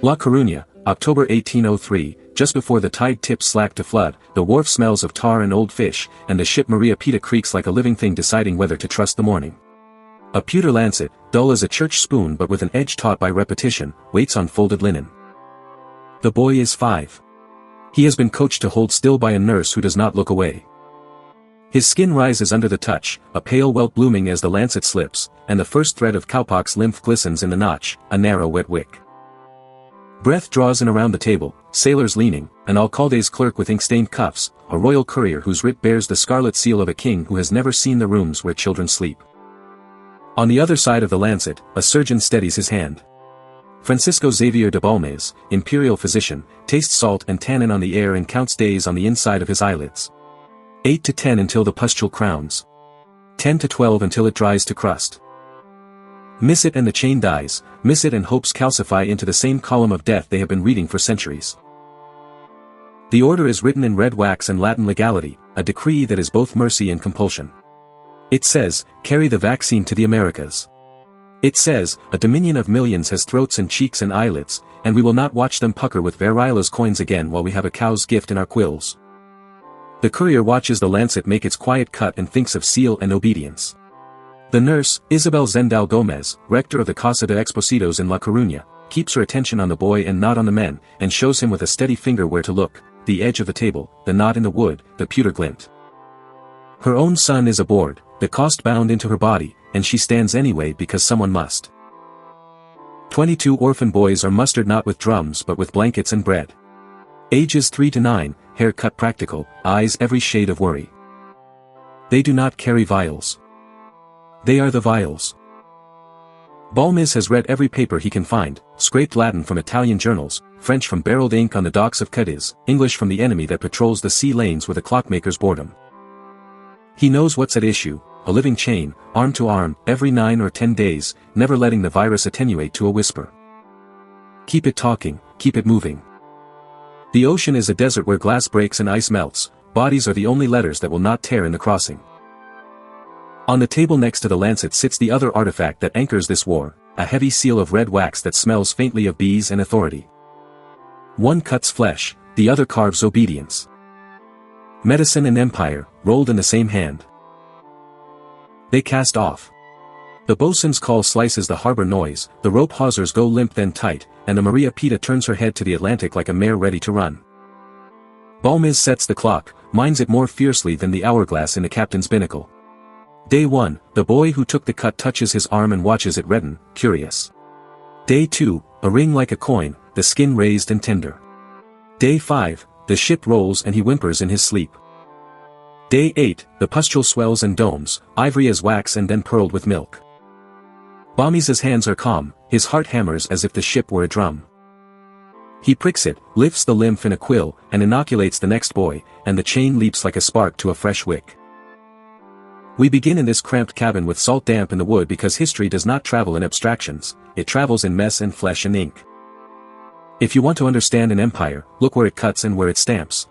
La Coruña, October 1803, just before the tide tips slack to flood, the wharf smells of tar and old fish, and the ship Maria Pita creaks like a living thing deciding whether to trust the morning. A pewter lancet, dull as a church spoon but with an edge taught by repetition, waits on folded linen. The boy is 5. He has been coached to hold still by a nurse who does not look away. His skin rises under the touch, a pale welt blooming as the lancet slips, and the first thread of cowpox lymph glistens in the notch, a narrow wet wick. Breath draws in around the table, sailors leaning, an alcalde's clerk with ink-stained cuffs, a royal courier whose writ bears the scarlet seal of a king who has never seen the rooms where children sleep. On the other side of the lancet, a surgeon steadies his hand. Francisco Xavier de Balmis, imperial physician, tastes salt and tannin on the air and counts days on the inside of his eyelids. 8 to 10 until the pustule crowns. 10 to 12 until it dries to crust. Miss it and the chain dies, miss it and hopes calcify into the same column of death they have been reading for centuries. The order is written in red wax and Latin legality, a decree that is both mercy and compulsion. It says, carry the vaccine to the Americas. It says, a dominion of millions has throats and cheeks and eyelids, and we will not watch them pucker with Variola's coins again while we have a cow's gift in our quills. The courier watches the lancet make its quiet cut and thinks of seal and obedience. The nurse, Isabel Zendal Gomez, rector of the Casa de Expositos in La Coruña, keeps her attention on the boy and not on the men, and shows him with a steady finger where to look, the edge of the table, the knot in the wood, the pewter glint. Her own son is aboard, the cost bound into her body, and she stands anyway because someone must. 22 orphan boys are mustered not with drums but with blankets and bread. Ages 3 to 9, hair cut practical, eyes every shade of worry. They do not carry vials. They are the vials. Balmis has read every paper he can find, scraped Latin from Italian journals, French from barreled ink on the docks of Cadiz, English from the enemy that patrols the sea lanes with a clockmaker's boredom. He knows what's at issue, a living chain, arm to arm, every 9 or 10 days, never letting the virus attenuate to a whisper. Keep it talking, keep it moving. The ocean is a desert where glass breaks and ice melts, bodies are the only letters that will not tear in the crossing. On the table next to the lancet sits the other artifact that anchors this war, a heavy seal of red wax that smells faintly of bees and authority. One cuts flesh, the other carves obedience. Medicine and empire, rolled in the same hand. They cast off. The boatswain's call slices the harbor noise, the rope hawsers go limp then tight, and the Maria Pita turns her head to the Atlantic like a mare ready to run. Balmis sets the clock, minds it more fiercely than the hourglass in the captain's binnacle. Day 1, the boy who took the cut touches his arm and watches it redden, curious. Day 2, a ring like a coin, the skin raised and tender. Day 5, the ship rolls and he whimpers in his sleep. Day 8, the pustule swells and domes, ivory as wax and then pearled with milk. Balmis's hands are calm, his heart hammers as if the ship were a drum. He pricks it, lifts the lymph in a quill, and inoculates the next boy, and the chain leaps like a spark to a fresh wick. We begin in this cramped cabin with salt damp in the wood because history does not travel in abstractions, it travels in mess and flesh and ink. If you want to understand an empire, look where it cuts and where it stamps.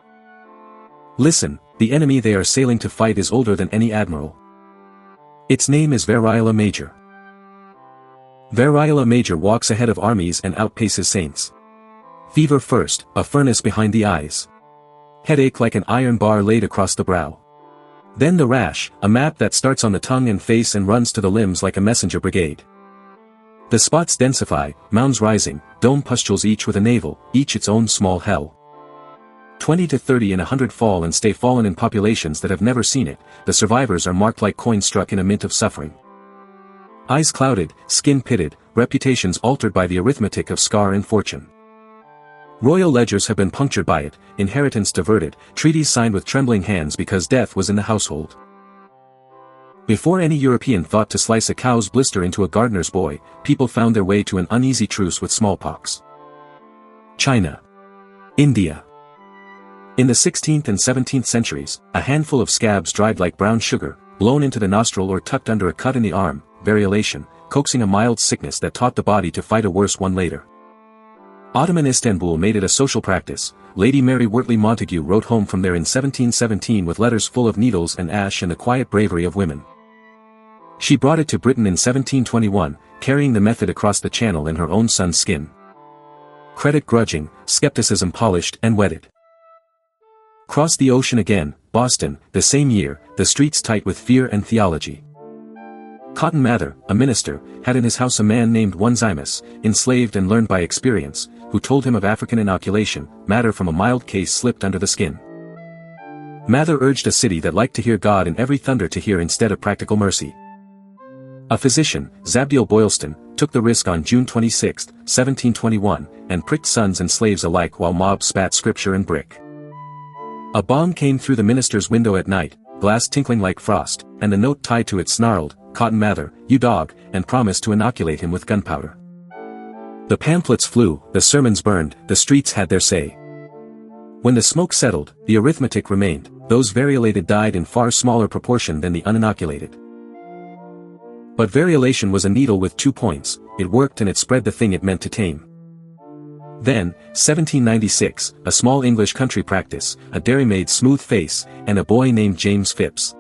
Listen, the enemy they are sailing to fight is older than any admiral. Its name is Variola Major. Variola Major walks ahead of armies and outpaces saints. Fever first, a furnace behind the eyes. Headache like an iron bar laid across the brow. Then the rash, a map that starts on the tongue and face and runs to the limbs like a messenger brigade. The spots densify, mounds rising, dome pustules each with a navel, each its own small hell. 20 to 30 in 100 fall and stay fallen in populations that have never seen it, the survivors are marked like coins struck in a mint of suffering. Eyes clouded, skin pitted, reputations altered by the arithmetic of scar and fortune. Royal ledgers have been punctured by it, inheritance diverted, treaties signed with trembling hands because death was in the household. Before any European thought to slice a cow's blister into a gardener's boy, people found their way to an uneasy truce with smallpox. China. India. In the 16th and 17th centuries, a handful of scabs dried like brown sugar, blown into the nostril or tucked under a cut in the arm, variolation, coaxing a mild sickness that taught the body to fight a worse one later. Ottoman Istanbul made it a social practice. Lady Mary Wortley Montagu wrote home from there in 1717 with letters full of needles and ash and the quiet bravery of women. She brought it to Britain in 1721, carrying the method across the channel in her own son's skin. credit grudging, skepticism polished and wetted. Cross the ocean again, Boston, the same year, the streets tight with fear and theology. Cotton Mather, a minister, had in his house a man named Onesimus, enslaved and learned by experience, who told him of African inoculation. Matter from a mild case slipped under the skin. Mather urged a city that liked to hear God in every thunder to hear instead of practical mercy. A physician, Zabdiel Boylston, took the risk on June 26, 1721, and pricked sons and slaves alike while mobs spat scripture and brick. A bomb came through the minister's window at night, glass tinkling like frost, and the note tied to it snarled, "Cotton Mather, you dog," and promised to inoculate him with gunpowder. The pamphlets flew, the sermons burned, the streets had their say. When the smoke settled, the arithmetic remained: those variolated died in far smaller proportion than the uninoculated. But variolation was a needle with 2 points, it worked and it spread the thing it meant to tame. Then, 1796, a small English country practice, a dairymaid's smooth face, and a boy named James Phipps.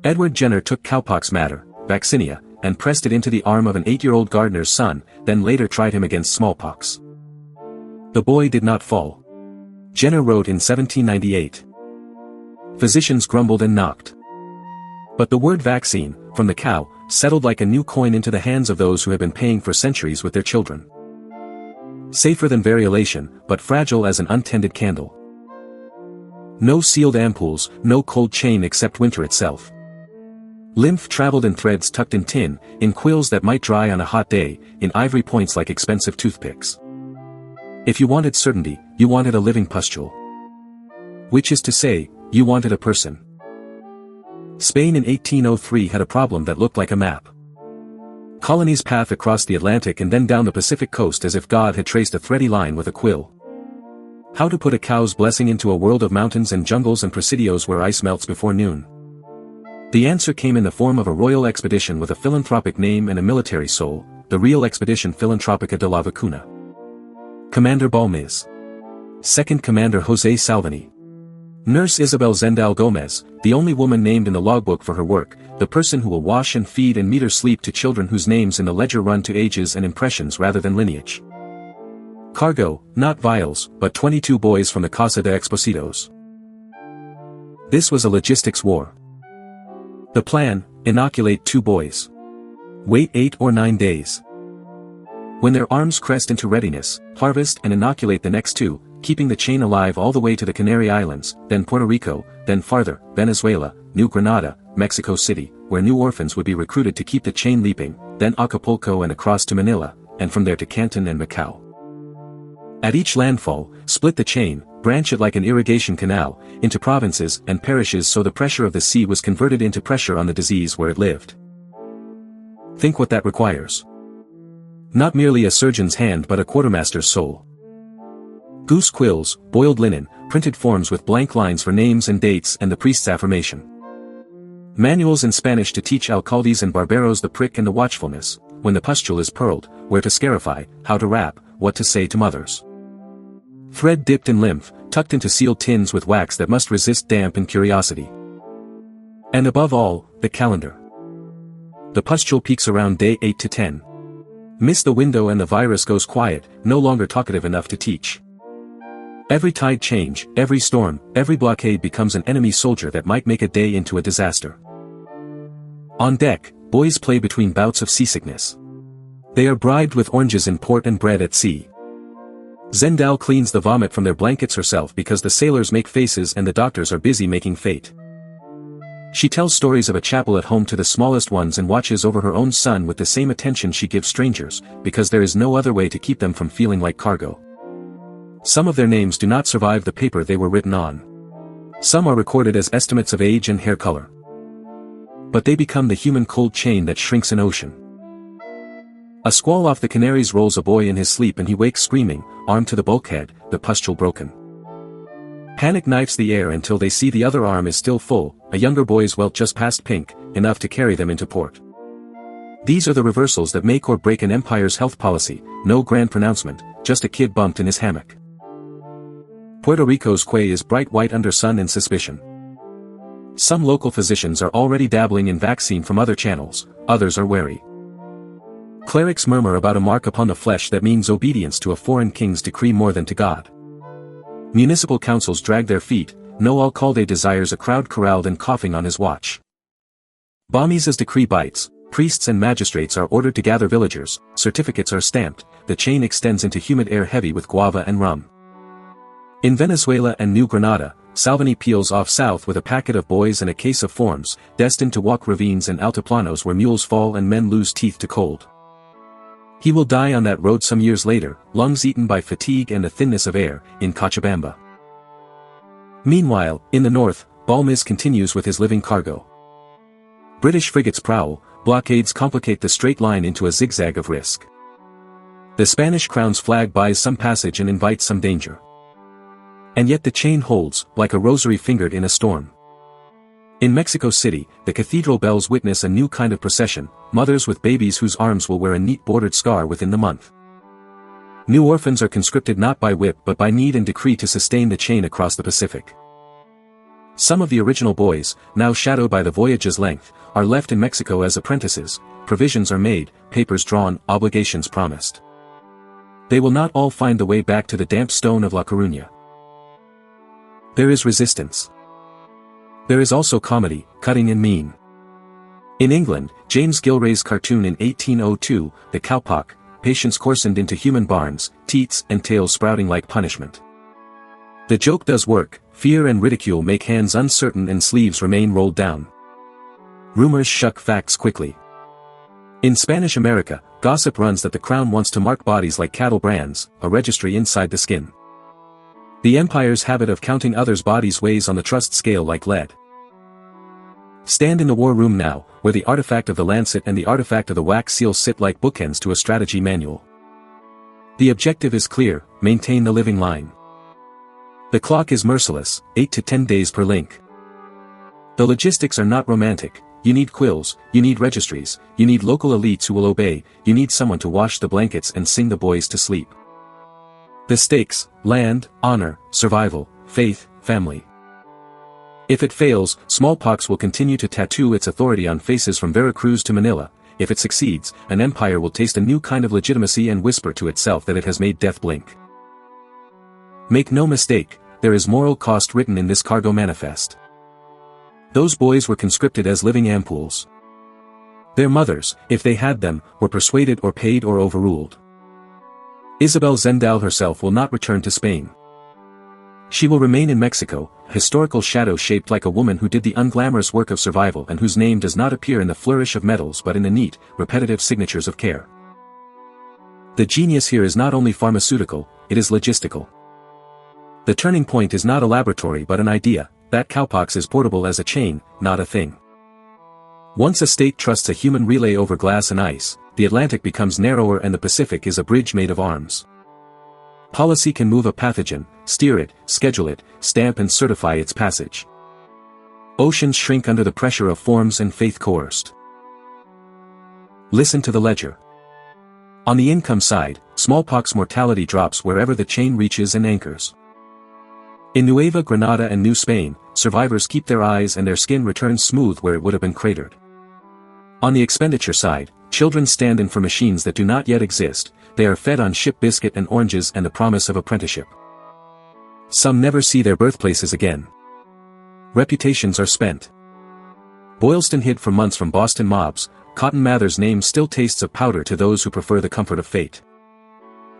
Edward Jenner took cowpox matter, Vacuna, and pressed it into the arm of an 8-year-old gardener's son, then later tried him against smallpox. The boy did not fall. Jenner wrote in 1798. Physicians grumbled and knocked. But the word vaccine, from the cow, settled like a new coin into the hands of those who had been paying for centuries with their children. Safer than variolation, but fragile as an untended candle. No sealed ampoules, no cold chain except winter itself. Lymph traveled in threads tucked in tin, in quills that might dry on a hot day, in ivory points like expensive toothpicks. If you wanted certainty, you wanted a living pustule. Which is to say, you wanted a person. Spain in 1803 had a problem that looked like a map. Colonies path across the Atlantic and then down the Pacific coast as if God had traced a thready line with a quill. How to put a cow's blessing into a world of mountains and jungles and presidios where ice melts before noon? The answer came in the form of a royal expedition with a philanthropic name and a military soul, the Real Expedition Filantrópica de la Vacuna. Commander Balmis. Second Commander José Salvini. Nurse Isabel Zendal Gomez, the only woman named in the logbook for her work, the person who will wash and feed and meter sleep to children whose names in the ledger run to ages and impressions rather than lineage. Cargo, not vials, but 22 boys from the Casa de Expositos. This was a logistics war. The plan: inoculate 2 boys. Wait 8 or 9 days. When their arms crest into readiness, harvest and inoculate the next 2, keeping the chain alive all the way to the Canary Islands, then Puerto Rico, then farther, Venezuela, New Granada, Mexico City, where new orphans would be recruited to keep the chain leaping, then Acapulco and across to Manila, and from there to Canton and Macao. At each landfall, split the chain, branch it like an irrigation canal, into provinces and parishes so the pressure of the sea was converted into pressure on the disease where it lived. Think what that requires. Not merely a surgeon's hand but a quartermaster's soul. Goose quills, boiled linen, printed forms with blank lines for names and dates and the priest's affirmation. Manuals in Spanish to teach alcaldes and barberos the prick and the watchfulness, when the pustule is pearled, where to scarify, how to wrap, what to say to mothers. Thread dipped in lymph, tucked into sealed tins with wax that must resist damp and curiosity. And above all, the calendar. The pustule peaks around day 8 to 10. Miss the window and the virus goes quiet, no longer talkative enough to teach. Every tide change, every storm, every blockade becomes an enemy soldier that might make a day into a disaster. On deck, boys play between bouts of seasickness. They are bribed with oranges in port and bread at sea. Zendal cleans the vomit from their blankets herself because the sailors make faces and the doctors are busy making fate. She tells stories of a chapel at home to the smallest ones and watches over her own son with the same attention she gives strangers, because there is no other way to keep them from feeling like cargo. Some of their names do not survive the paper they were written on. Some are recorded as estimates of age and hair color. But they become the human cold chain that shrinks an ocean. A squall off the Canaries rolls a boy in his sleep and he wakes screaming, arm to the bulkhead, the pustule broken. Panic knifes the air until they see the other arm is still full, a younger boy's welt just past pink, enough to carry them into port. These are the reversals that make or break an empire's health policy, no grand pronouncement, just a kid bumped in his hammock. Puerto Rico's quay is bright white under sun and suspicion. Some local physicians are already dabbling in vaccine from other channels, others are wary. Clerics murmur about a mark upon the flesh that means obedience to a foreign king's decree more than to God. Municipal councils drag their feet, no alcalde desires a crowd corralled and coughing on his watch. Balmis as decree bites, priests and magistrates are ordered to gather villagers, certificates are stamped, the chain extends into humid air heavy with guava and rum. In Venezuela and New Granada, Salvini peels off south with a packet of boys and a case of forms, destined to walk ravines and altiplanos where mules fall and men lose teeth to cold. He will die on that road some years later, lungs eaten by fatigue and the thinness of air, in Cochabamba. Meanwhile, in the north, Balmis continues with his living cargo. British frigates prowl, blockades complicate the straight line into a zigzag of risk. The Spanish crown's flag buys some passage and invites some danger. And yet the chain holds, like a rosary fingered in a storm. In Mexico City, the cathedral bells witness a new kind of procession, mothers with babies whose arms will wear a neat bordered scar within the month. New orphans are conscripted not by whip but by need and decree to sustain the chain across the Pacific. Some of the original boys, now shadowed by the voyage's length, are left in Mexico as apprentices, provisions are made, papers drawn, obligations promised. They will not all find the way back to the damp stone of La Coruña. There is resistance. There is also comedy, cutting and mean. In England, James Gillray's cartoon in 1802, The Cowpox, patients coarsened into human barns, teats and tails sprouting like punishment. The joke does work, fear and ridicule make hands uncertain and sleeves remain rolled down. Rumors shuck facts quickly. In Spanish America, gossip runs that the crown wants to mark bodies like cattle brands, a registry inside the skin. The empire's habit of counting others' bodies weighs on the trust scale like lead. Stand in the war room now, where the artifact of the lancet and the artifact of the wax seal sit like bookends to a strategy manual. The objective is clear, maintain the living line. The clock is merciless, 8 to 10 days per link. The logistics are not romantic, you need quills, you need registries, you need local elites who will obey, you need someone to wash the blankets and sing the boys to sleep. The stakes, land, honor, survival, faith, family. If it fails, smallpox will continue to tattoo its authority on faces from Veracruz to Manila. If it succeeds, an empire will taste a new kind of legitimacy and whisper to itself that it has made death blink. Make no mistake, there is moral cost written in this cargo manifest. Those boys were conscripted as living ampoules. Their mothers, if they had them, were persuaded or paid or overruled. Isabel Zendal herself will not return to Spain. She will remain in Mexico, a historical shadow shaped like a woman who did the unglamorous work of survival and whose name does not appear in the flourish of medals but in the neat, repetitive signatures of care. The genius here is not only pharmaceutical, it is logistical. The turning point is not a laboratory but an idea, that cowpox is portable as a chain, not a thing. Once a state trusts a human relay over glass and ice, the Atlantic becomes narrower and the Pacific is a bridge made of arms. Policy can move a pathogen, steer it, schedule it, stamp and certify its passage. Oceans shrink under the pressure of forms and faith coerced. Listen to the ledger. On the income side, smallpox mortality drops wherever the chain reaches and anchors. In Nueva Granada and New Spain, survivors keep their eyes and their skin returns smooth where it would have been cratered. On the expenditure side, children stand in for machines that do not yet exist, they are fed on ship biscuit and oranges and the promise of apprenticeship. Some never see their birthplaces again. Reputations are spent. Boylston hid for months from Boston mobs, Cotton Mather's name still tastes of powder to those who prefer the comfort of fate.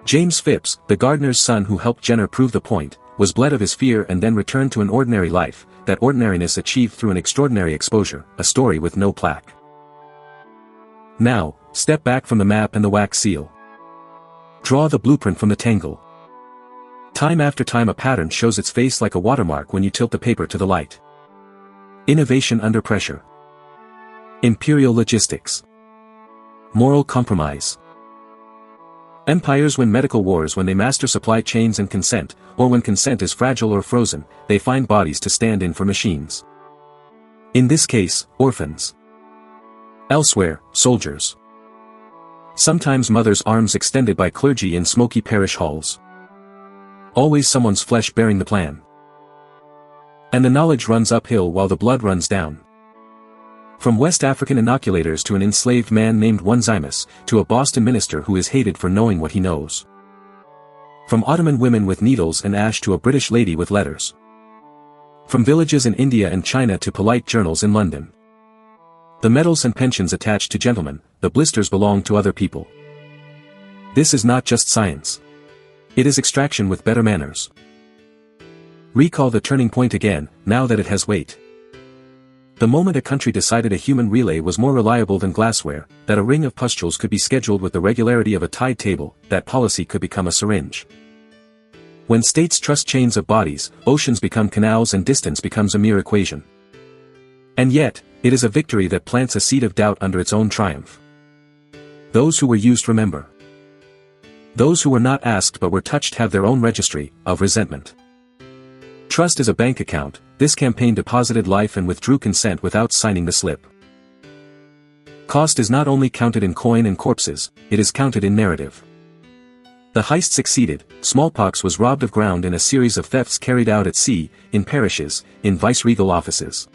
James Phipps, the gardener's son who helped Jenner prove the point, was bled of his fear and then returned to an ordinary life, that ordinariness achieved through an extraordinary exposure, a story with no plaque. Now, step back from the map and the wax seal. Draw the blueprint from the tangle. Time after time a pattern shows its face like a watermark when you tilt the paper to the light. Innovation under pressure. Imperial logistics. Moral compromise. Empires win medical wars when they master supply chains and consent, or when consent is fragile or frozen, they find bodies to stand in for machines. In this case, orphans. Elsewhere, soldiers. Sometimes mothers' arms extended by clergy in smoky parish halls. Always someone's flesh bearing the plan. And the knowledge runs uphill while the blood runs down. From West African inoculators to an enslaved man named Onesimus, to a Boston minister who is hated for knowing what he knows. From Ottoman women with needles and ash to a British lady with letters. From villages in India and China to polite journals in London. The medals and pensions attached to gentlemen, the blisters belong to other people. This is not just science. It is extraction with better manners. Recall the turning point again, now that it has weight. The moment a country decided a human relay was more reliable than glassware, that a ring of pustules could be scheduled with the regularity of a tide table, that policy could become a syringe. When states trust chains of bodies, oceans become canals and distance becomes a mere equation. And yet, it is a victory that plants a seed of doubt under its own triumph. Those who were used remember. Those who were not asked but were touched have their own registry of resentment. Trust is a bank account. This campaign deposited life and withdrew consent without signing the slip. Cost is not only counted in coin and corpses, it is counted in narrative. The heist succeeded. Smallpox was robbed of ground in a series of thefts carried out at sea, in parishes, in viceregal offices.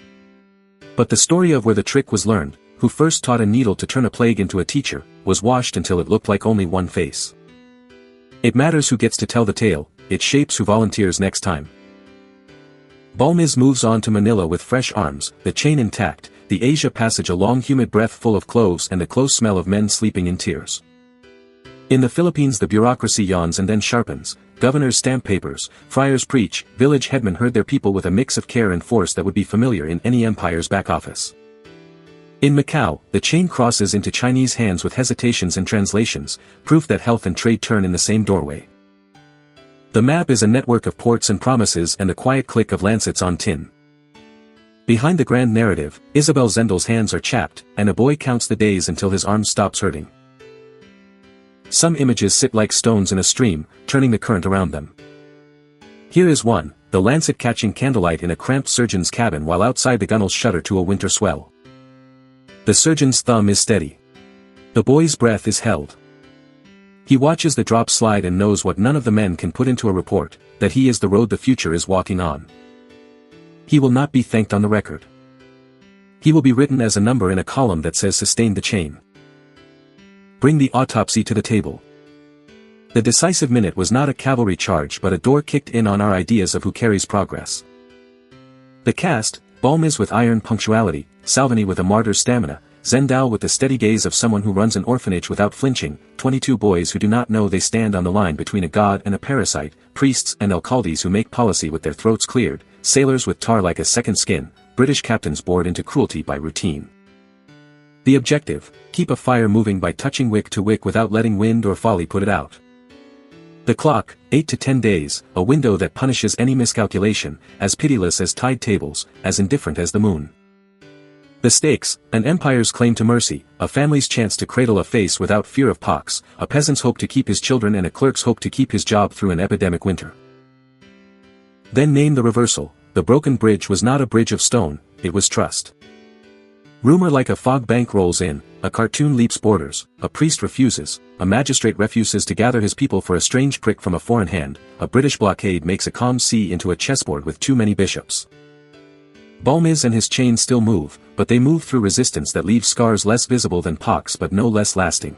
But the story of where the trick was learned, who first taught a needle to turn a plague into a teacher, was washed until it looked like only one face. It matters who gets to tell the tale, it shapes who volunteers next time. Balmis moves on to Manila with fresh arms, the chain intact, the Asia Passage a long humid breath full of cloves and the close smell of men sleeping in tears. In the Philippines the bureaucracy yawns and then sharpens, governors stamp papers, friars preach, village headmen herd their people with a mix of care and force that would be familiar in any empire's back office. In Macao, the chain crosses into Chinese hands with hesitations and translations, proof that health and trade turn in the same doorway. The map is a network of ports and promises and the quiet click of lancets on tin. Behind the grand narrative, Isabel Zendel's hands are chapped, and a boy counts the days until his arm stops hurting. Some images sit like stones in a stream, turning the current around them. Here is one, the lancet catching candlelight in a cramped surgeon's cabin while outside the gunnels shudder to a winter swell. The surgeon's thumb is steady. The boy's breath is held. He watches the drop slide and knows what none of the men can put into a report, that he is the road the future is walking on. He will not be thanked on the record. He will be written as a number in a column that says sustained the chain. Bring the autopsy to the table. The decisive minute was not a cavalry charge but a door kicked in on our ideas of who carries progress. The cast, Balmis with iron punctuality, Salvini with a martyr's stamina, Zendao with the steady gaze of someone who runs an orphanage without flinching, 22 boys who do not know they stand on the line between a god and a parasite, priests and alcaldes who make policy with their throats cleared, sailors with tar like a second skin, British captains bored into cruelty by routine. The objective, keep a fire moving by touching wick to wick without letting wind or folly put it out. The clock, 8 to 10 days, a window that punishes any miscalculation, as pitiless as tide tables, as indifferent as the moon. The stakes, an empire's claim to mercy, a family's chance to cradle a face without fear of pox, a peasant's hope to keep his children and a clerk's hope to keep his job through an epidemic winter. Then name the reversal. The broken bridge was not a bridge of stone, it was trust. Rumor like a fog bank rolls in, a cartoon leaps borders, a priest refuses, a magistrate refuses to gather his people for a strange prick from a foreign hand, a British blockade makes a calm sea into a chessboard with too many bishops. Balmis and his chain still move, but they move through resistance that leaves scars less visible than pox but no less lasting.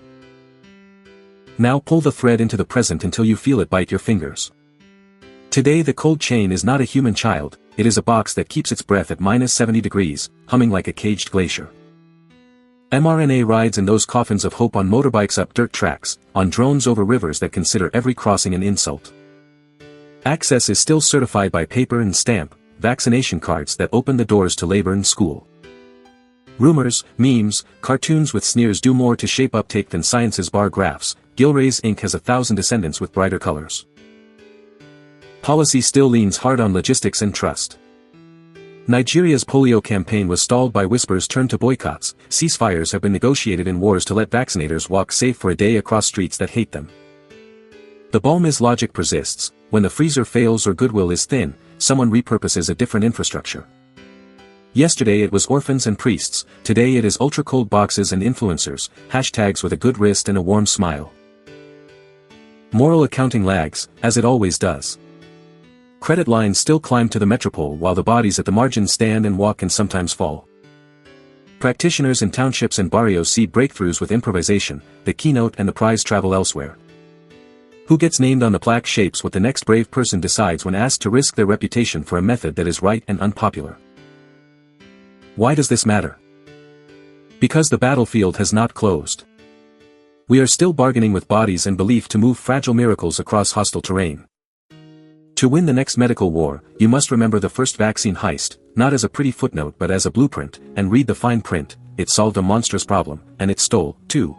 Now pull the thread into the present until you feel it bite your fingers. Today the cold chain is not a human child, it is a box that keeps its breath at -70 degrees, humming like a caged glacier. mRNA rides in those coffins of hope on motorbikes up dirt tracks, on drones over rivers that consider every crossing an insult. Access is still certified by paper and stamp, vaccination cards that open the doors to labor and school. Rumors, memes, cartoons with sneers do more to shape uptake than science's bar graphs. Gillray's ink has 1,000 descendants with brighter colors. Policy still leans hard on logistics and trust. Nigeria's polio campaign was stalled by whispers turned to boycotts. Ceasefires have been negotiated in wars to let vaccinators walk safe for a day across streets that hate them. The Balmis logic persists. When the freezer fails or goodwill is thin, someone repurposes a different infrastructure. Yesterday it was orphans and priests, today it is ultracold boxes and influencers, hashtags with a good wrist and a warm smile. Moral accounting lags, as it always does. Credit lines still climb to the metropole while the bodies at the margin stand and walk and sometimes fall. Practitioners in townships and barrios see breakthroughs with improvisation, the keynote and the prize travel elsewhere. Who gets named on the plaque shapes what the next brave person decides when asked to risk their reputation for a method that is right and unpopular. Why does this matter? Because the battlefield has not closed. We are still bargaining with bodies and belief to move fragile miracles across hostile terrain. To win the next medical war, you must remember the first vaccine heist, not as a pretty footnote but as a blueprint, and read the fine print. It solved a monstrous problem, and it stole, too.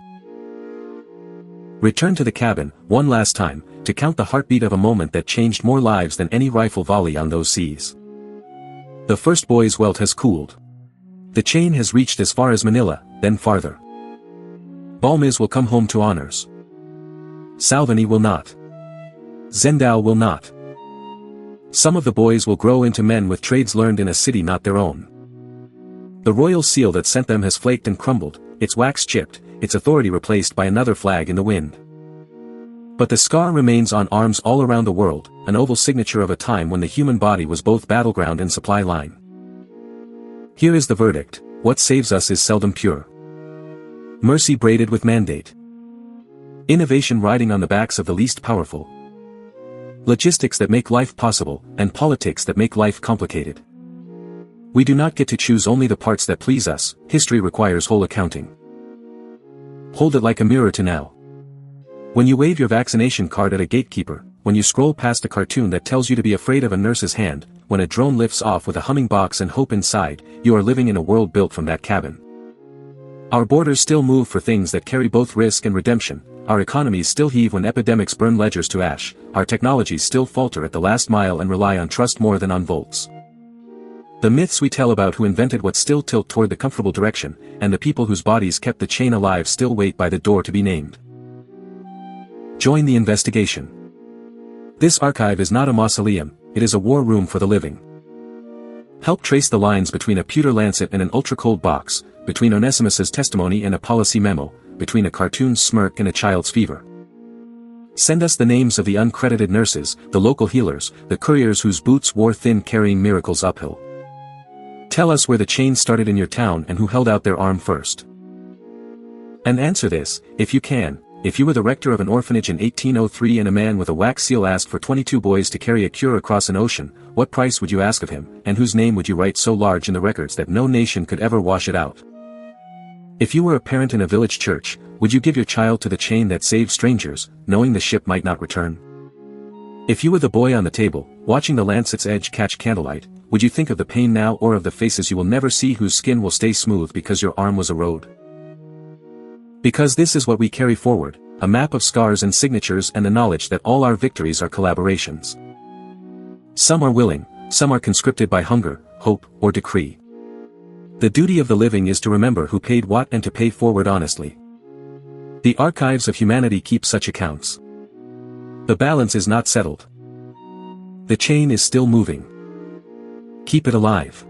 Return to the cabin, one last time, to count the heartbeat of a moment that changed more lives than any rifle volley on those seas. The first boy's welt has cooled. The chain has reached as far as Manila, then farther. Balmis will come home to honors. Salvini will not. Zendao will not. Some of the boys will grow into men with trades learned in a city not their own. The royal seal that sent them has flaked and crumbled, its wax chipped, its authority replaced by another flag in the wind. But the scar remains on arms all around the world, an oval signature of a time when the human body was both battleground and supply line. Here is the verdict: what saves us is seldom pure. Mercy braided with mandate. Innovation riding on the backs of the least powerful. Logistics that make life possible, and politics that make life complicated. We do not get to choose only the parts that please us, history requires whole accounting. Hold it like a mirror to now. When you wave your vaccination card at a gatekeeper, when you scroll past a cartoon that tells you to be afraid of a nurse's hand, when a drone lifts off with a humming box and hope inside, you are living in a world built from that cabin. Our borders still move for things that carry both risk and redemption, our economies still heave when epidemics burn ledgers to ash, our technologies still falter at the last mile and rely on trust more than on volts. The myths we tell about who invented what still tilt toward the comfortable direction, and the people whose bodies kept the chain alive still wait by the door to be named. Join the investigation. This archive is not a mausoleum, it is a war room for the living. Help trace the lines between a pewter lancet and an ultracold box, between Onesimus's testimony and a policy memo, between a cartoon's smirk and a child's fever. Send us the names of the uncredited nurses, the local healers, the couriers whose boots wore thin carrying miracles uphill. Tell us where the chain started in your town and who held out their arm first. And answer this, if you can: if you were the rector of an orphanage in 1803 and a man with a wax seal asked for 22 boys to carry a cure across an ocean, what price would you ask of him, and whose name would you write so large in the records that no nation could ever wash it out? If you were a parent in a village church, would you give your child to the chain that saved strangers, knowing the ship might not return? If you were the boy on the table, watching the lancet's edge catch candlelight, would you think of the pain now or of the faces you will never see whose skin will stay smooth because your arm was a road? Because this is what we carry forward, a map of scars and signatures and the knowledge that all our victories are collaborations. Some are willing, some are conscripted by hunger, hope, or decree. The duty of the living is to remember who paid what and to pay forward honestly. The archives of humanity keep such accounts. The balance is not settled. The chain is still moving. Keep it alive.